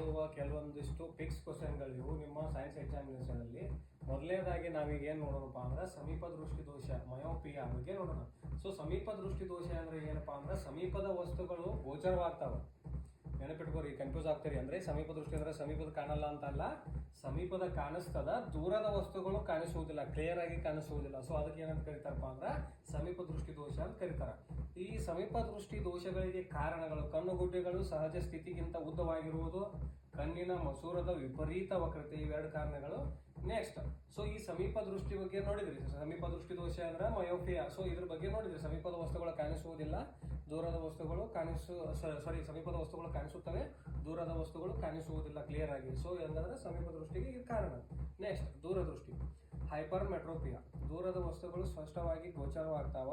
ಕೇಳುವ ಕೆಲವೊಂದಿಷ್ಟು ಫಿಕ್ಸ್ ಕ್ವಶನ್ಗಳಿವು ನಿಮ್ಮ ಸೈನ್ಸ್ ಎಕ್ಸಾಮಿನೇಷನಲ್ಲಿ. ಮೊದಲನೇದಾಗಿ ನಾವೀಗ ಏನು ನೋಡೋಣಪ್ಪ ಅಂದ್ರೆ ಸಮೀಪ ದೃಷ್ಟಿ ದೋಷ ಮಯೋಪಿಯಾ ಬಗ್ಗೆ ನೋಡೋಣ. ಸೊ ಸಮೀಪ ದೃಷ್ಟಿ ದೋಷ ಅಂದ್ರೆ ಏನಪ್ಪಾ ಅಂದ್ರೆ ಸಮೀಪದ ವಸ್ತುಗಳು ಗೋಚರವಾಗ್ತಾವ. ನೆನಪಿಟ್ಕೋರಿ, ಕನ್ಫ್ಯೂಸ್ ಆಗ್ತೀರಿ. ಅಂದ್ರೆ ಸಮೀಪ ದೃಷ್ಟಿ ಅಂದ್ರೆ ಸಮೀಪದ ಕಾಣಲ್ಲ ಅಂತ ಅಲ್ಲ, ಸಮೀಪದ ಕಾಣಿಸ್ತದ, ದೂರದ ವಸ್ತುಗಳು ಕಾಣಿಸುವುದಿಲ್ಲ, ಕ್ಲಿಯರ್ ಆಗಿ ಕಾಣಿಸುವುದಿಲ್ಲ. ಸೊ ಅದಕ್ಕೆ ಏನಂತ ಕರೀತಾರಪ್ಪ ಅಂದ್ರೆ ಸಮೀಪ ದೃಷ್ಟಿ ದೋಷ ಅಂತ ಕರೀತಾರ. ಈ ಸಮೀಪ ದೃಷ್ಟಿ ದೋಷಗಳಿಗೆ ಕಾರಣಗಳು: ಕಣ್ಣುಗುಡ್ಡೆಗಳು ಸಹಜ ಸ್ಥಿತಿಗಿಂತ ಉದ್ದವಾಗಿರುವುದು, ಕಣ್ಣಿನ ಮಸೂರದ ವಿಪರೀತ ವಕ್ರತೆ, ಇವೆರಡು ಕಾರಣಗಳು. ನೆಕ್ಸ್ಟ್, ಸೊ ಈ ಸಮೀಪ ದೃಷ್ಟಿ ಬಗ್ಗೆ ನೋಡಿದ್ರಿ. ಸಮೀಪ ದೃಷ್ಟಿ ದೋಷ ಅಂದ್ರೆ ಮಯೋಪಿಯಾ. ಸೊ ಇದ್ರ ಬಗ್ಗೆ ನೋಡಿದ್ರಿ, ಸಮೀಪದ ವಸ್ತುಗಳು ಕಾಣಿಸುವುದಿಲ್ಲ, ದೂರದ ವಸ್ತುಗಳು ಸಮೀಪದ ವಸ್ತುಗಳು ಕಾಣಿಸುತ್ತವೆ, ದೂರದ ವಸ್ತುಗಳು ಕಾಣಿಸುವುದಿಲ್ಲ ಕ್ಲಿಯರ್ ಆಗಿ. ಸೊ ಹೆಂಗಂದ್ರೆ ಸಮೀಪ ದೃಷ್ಟಿಗೆ ಇದು ಕಾರಣ. ನೆಕ್ಸ್ಟ್, ದೂರದೃಷ್ಟಿ ಹೈಪರ್ ಮೆಟ್ರೋಪಿಯಾ. ದೂರದ ವಸ್ತುಗಳು ಸ್ಪಷ್ಟವಾಗಿ ಗೋಚರವಾಗ್ತಾವ,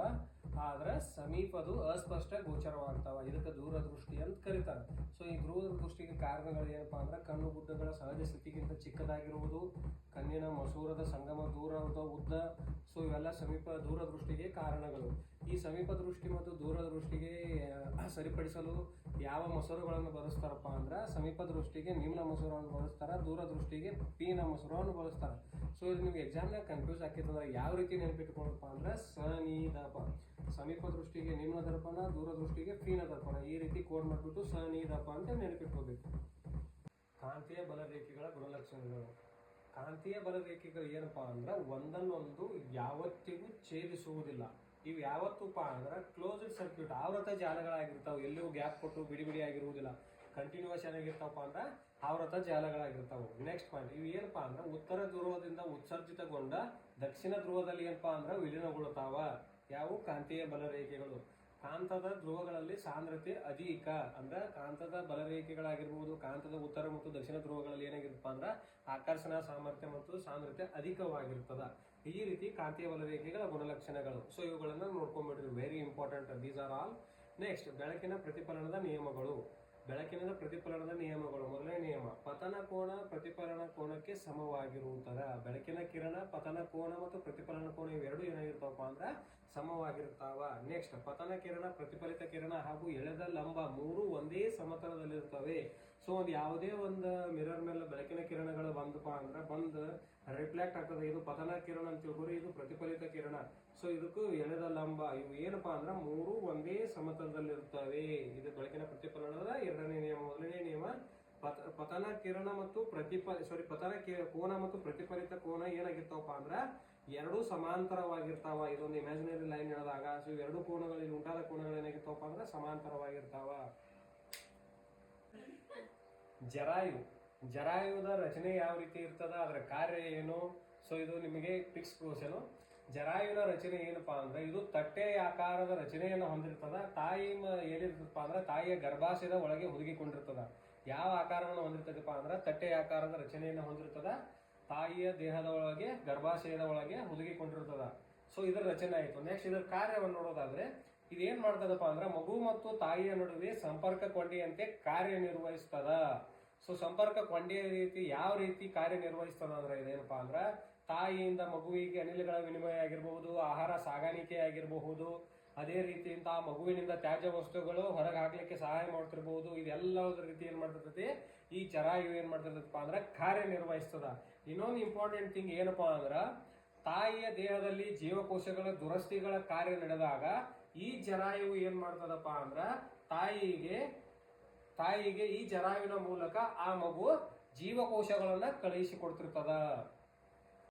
ಆದ್ರೆ ಸಮೀಪದು ಅಸ್ಪಷ್ಟ ಗೋಚರವಾಗ್ತಾವ. ಇದಕ್ಕೆ ದೂರದೃಷ್ಟಿ ಅಂತ ಕರೀತಾರೆ. ಸೊ ಈ ದೂರದೃಷ್ಟಿಗೆ ಕಾರಣಗಳು ಏನಪ್ಪಾ ಅಂದ್ರೆ ಕಣ್ಣು ಗುಡ್ಡಗಳ ಸಹಜ ಸ್ಥಿತಿಗಿಂತ ಚಿಕ್ಕದಾಗಿರುವುದು, ಕಣ್ಣಿನ ಮಸೂರದ ಸಂಗಮ ದೂರದ ಉದ್ದ. ಸೊ ಇವೆಲ್ಲ ದೂರದೃಷ್ಟಿಗೆ ಕಾರಣಗಳು. ಈ ಸಮೀಪ ದೃಷ್ಟಿ ಮತ್ತು ದೂರದೃಷ್ಟಿಗೆ ಸರಿಪಡಿಸಲು ಯಾವ ಮಸೂರಗಳನ್ನು ಬಳಸ್ತಾರಪ್ಪ ಅಂದ್ರೆ ಸಮೀಪ ದೃಷ್ಟಿಗೆ ನಿಮ್ನ ಮಸೂರವನ್ನು ಬಳಸ್ತಾರ, ದೂರದೃಷ್ಟಿಗೆ ಪಿನ ಮಸೂರವನ್ನು ಬಳಸ್ತಾರ. ಸೊ ಇದು ನಿಮ್ಗೆ ಎಕ್ಸಾಮ್ನಾಗ ಕನ್ಫ್ಯೂಸ್ ಆಗ್ತದೆ. ಯಾವ ರೀತಿ ನೆನಪಿಟ್ಕೊಳಪ್ಪ ಅಂದ್ರೆ ಸನಿದಪ, ಸಮೀಪ ದೃಷ್ಟಿಗೆ ನಿಮ್ನ ದರ್ಪಣ, ದೂರದೃಷ್ಟಿಗೆ ಪಿನ ದರ್ಪಣ, ಈ ರೀತಿ ಕೋಡ್ ಮಾಡಿಬಿಟ್ಟು ಸನಿದಪ ಅಂತ ನೆನಪಿಟ್ಕೋಬೇಕು. ಕಾಂತೀಯ ಬಲರೇಖೆಗಳ ಗುಣಲಕ್ಷಣಗಳು. ಕಾಂತೀಯ ಬಲರೇಖೆಗಳು ಏನಪ್ಪಾ ಅಂದ್ರೆ ಒಂದನ್ನೊಂದು ಯಾವತ್ತಿಗೂ ಛೇದಿಸುವುದಿಲ್ಲ. ಇವು ಯಾವತ್ತೂಪ ಅಂದ್ರೆ ಕ್ಲೋಸ್ಡ್ ಸರ್ಕ್ಯೂಟ್ ಆವೃತ ಜಾಲಗಳಾಗಿರ್ತಾವೆ. ಎಲ್ಲೂ ಗ್ಯಾಪ್ ಕೊಟ್ಟು ಬಿಡಿ ಬಿಡಿ ಆಗಿರುವುದಿಲ್ಲ, ಕಂಟಿನ್ಯೂಸ್ ಏನಾಗಿರ್ತಾವಪ್ಪ ಅಂದ್ರೆ ಆವೃತ ಜಾಲಗಳಾಗಿರ್ತಾವೆ. ನೆಕ್ಸ್ಟ್ ಪಾಯಿಂಟ್, ಇವು ಏನಪ್ಪಾ ಅಂದ್ರೆ ಉತ್ತರ ಧ್ರುವದಿಂದ ಉತ್ಸರ್ಜಿತಗೊಂಡ ದಕ್ಷಿಣ ಧ್ರುವದಲ್ಲಿ ಏನಪ್ಪಾ ಅಂದ್ರೆ ವಿಲೀನಗೊಳ್ಳುತ್ತಾವ. ಯಾವ ಕಾಂತೀಯ ಬಲರೇಖೆಗಳು. ಕಾಂತದ ಧ್ರುವಗಳಲ್ಲಿ ಸಾಂದ್ರತೆ ಅಧಿಕ ಅಂದ್ರೆ ಕಾಂತದ ಬಲರೇಖೆಗಳಾಗಿರ್ಬೋದು, ಕಾಂತದ ಉತ್ತರ ಮತ್ತು ದಕ್ಷಿಣ ಧ್ರುವಗಳಲ್ಲಿ ಏನಾಗಿರುತ್ತಪ್ಪ ಅಂದ್ರೆ ಆಕರ್ಷಣಾ ಸಾಮರ್ಥ್ಯ ಮತ್ತು ಸಾಂದ್ರತೆ ಅಧಿಕವಾಗಿರ್ತದ. ಈ ರೀತಿ ಕಾಂತೀಯ ಬಲರೇಖೆಗಳ ಗುಣಲಕ್ಷಣಗಳು. ಸೊ ಇವುಗಳನ್ನ ನೋಡ್ಕೊಂಡ್ಬಿಟ್ರಿ, very important, these are all. Next, ಬೆಳಕಿನ ಪ್ರತಿಫಲನದ ನಿಯಮಗಳು. ಬೆಳಕಿನ ಪ್ರತಿಫಲನದ ನಿಯಮಗಳು. ಮೊದಲನೇ ನಿಯಮ, ಪತನ ಕೋನ ಪ್ರತಿಫಲನ ಕೋನಕ್ಕೆ ಸಮವಾಗಿರುತ್ತದೆ. ಬೆಳಕಿನ ಕಿರಣ ಪತನ ಕೋನ ಮತ್ತು ಪ್ರತಿಫಲನ ಕೋನ ಇವೆರಡು ಏನಾಗಿರ್ತಾವಪ್ಪ ಅಂದ್ರೆ ಸಮವಾಗಿರ್ತಾವ. ನೆಕ್ಸ್ಟ್, ಪತನ ಕಿರಣ, ಪ್ರತಿಫಲಿತ ಕಿರಣ ಹಾಗೂ ಎಳೆದ ಲಂಬ ಮೂರು ಒಂದೇ ಸಮತಲದಲ್ಲಿರ್ತವೆ. ಸೊ ಒಂದು ಯಾವುದೇ ಒಂದು ಮಿರರ್ ಮೇಲೆ ಬೆಳಕಿನ ಕಿರಣಗಳು ಬಂದಪ್ಪ ಅಂದ್ರೆ ಬಂದು ರಿಫ್ಲೆಕ್ಟ್ ಆಗ್ತದೆ. ಇದು ಪತನ ಕಿರಣ ಅಂತ ತಿಳ್ಕೊರಿ, ಇದು ಪ್ರತಿಫಲಿತ ಕಿರಣ. ಸೊ ಇದಕ್ಕೂ ಎಳೆದ ಲಂಬ ಇವು ಏನಪ್ಪಾ ಅಂದ್ರೆ ಮೂರು ಒಂದೇ ಸಮತಲದಲ್ಲಿರ್ತವೆ. ಇದು ಬೆಳಕಿನ ಪ್ರತಿಫಲನದ ಎರಡನೇ ನಿಯಮ. ಮೊದಲನೇ ನಿಯಮ, ಪತನ ಕಿರಣ ಮತ್ತು ಪತನ ಕೋನ ಮತ್ತು ಪ್ರತಿಫಲಿತ ಕೋನ ಏನಾಗಿರ್ತಾವಪ್ಪ ಅಂದ್ರ ಎರಡೂ ಸಮಾಂತರವಾಗಿರ್ತಾವ. ಇದೊಂದು ಇಮ್ಯಾಜಿನರಿ ಲೈನ್ ಹೇಳಿದಾಗ ಸೊ ಎರಡು ಕೋನಗಳಲ್ಲಿ ಉಂಟಾದ ಕೋನಗಳು ಏನಾಗಿರ್ತಾವಪ್ಪ ಅಂದ್ರೆ ಸಮಾಂತರವಾಗಿರ್ತಾವ. ಜರಾಯುದ ರಚನೆ ಯಾವ ರೀತಿ ಇರ್ತದ, ಅದರ ಕಾರ್ಯ ಏನು? ಸೊ ಇದು ನಿಮಗೆ ಫಿಕ್ಸ್ ಕ್ವಶನ್. ಜರಾಯುವಿನ ರಚನೆ ಏನಪ್ಪಾ ಅಂದ್ರೆ ಇದು ತಟ್ಟೆ ಆಕಾರದ ರಚನೆಯನ್ನು ಹೊಂದಿರ್ತದ. ತಾಯಿ ಏನಿರ್ತದಪ್ಪ ಅಂದ್ರೆ ತಾಯಿಯ ಗರ್ಭಾಶಯದ ಒಳಗೆ ಹುದುಗಿಕೊಂಡಿರ್ತದ. ಯಾವ ಆಕಾರವನ್ನು ಹೊಂದಿರ್ತದಪ್ಪ ಅಂದ್ರೆ ತಟ್ಟೆ ಆಕಾರದ ರಚನೆಯನ್ನು ಹೊಂದಿರ್ತದ. ತಾಯಿಯ ದೇಹದ ಒಳಗೆ ಗರ್ಭಾಶಯದ ಒಳಗೆ ಹುದುಗಿಕೊಂಡಿರ್ತದ. ಸೊ ಇದರ ರಚನೆ ಆಯ್ತು. ನೆಕ್ಸ್ಟ್ ಇದರ ಕಾರ್ಯವನ್ನು ನೋಡೋದಾದ್ರೆ ಇದೇನ್ ಮಾಡ್ತದಪ್ಪ ಅಂದ್ರೆ ಮಗು ಮತ್ತು ತಾಯಿಯ ನಡುವೆ ಸಂಪರ್ಕ ಕೊಂಡಿಯಂತೆ ಕಾರ್ಯನಿರ್ವಹಿಸ್ತದ. ಸೊ ಸಂಪರ್ಕ ಕೊಂಡಿಯ ರೀತಿ ಯಾವ ರೀತಿ ಕಾರ್ಯನಿರ್ವಹಿಸ್ತದ ಅಂದ್ರೆ ಇದೇನಪ್ಪಾ ಅಂದ್ರ ತಾಯಿಯಿಂದ ಮಗುವಿಗೆ ಅನಿಲಗಳ ವಿನಿಮಯ ಆಗಿರಬಹುದು, ಆಹಾರ ಸಾಗಾಣಿಕೆ ಆಗಿರಬಹುದು, ಅದೇ ರೀತಿ ಆ ಮಗುವಿನಿಂದ ತ್ಯಾಜ್ಯ ವಸ್ತುಗಳು ಹೊರಗೆ ಹಾಕ್ಲಿಕ್ಕೆ ಸಹಾಯ ಮಾಡ್ತಿರ್ಬಹುದು. ಇದೆಲ್ಲದರ ರೀತಿ ಏನ್ ಮಾಡ್ತಿರ್ತೈತಿ ಈ ಜರಾಯು ಏನ್ ಮಾಡ್ತಿರ್ತಪ್ಪ ಅಂದ್ರ ಕಾರ್ಯನಿರ್ವಹಿಸ್ತದ. ಇನ್ನೊಂದು ಇಂಪಾರ್ಟೆಂಟ್ ಥಿಂಗ್ ಏನಪ್ಪಾ ಅಂದ್ರ ತಾಯಿಯ ದೇಹದಲ್ಲಿ ಜೀವಕೋಶಗಳ ದುರಸ್ತಿಗಳ ಕಾರ್ಯ ನಡೆದಾಗ ಈ ಜರಾಯು ಏನ್ ಮಾಡ್ತದಪ್ಪ ಅಂದ್ರ ತಾಯಿಗೆ ಈ ಜರಾಯುವಿನ ಮೂಲಕ ಆ ಮಗು ಜೀವಕೋಶಗಳನ್ನ ಕಳುಹಿಸಿಕೊಡ್ತಿರ್ತದ.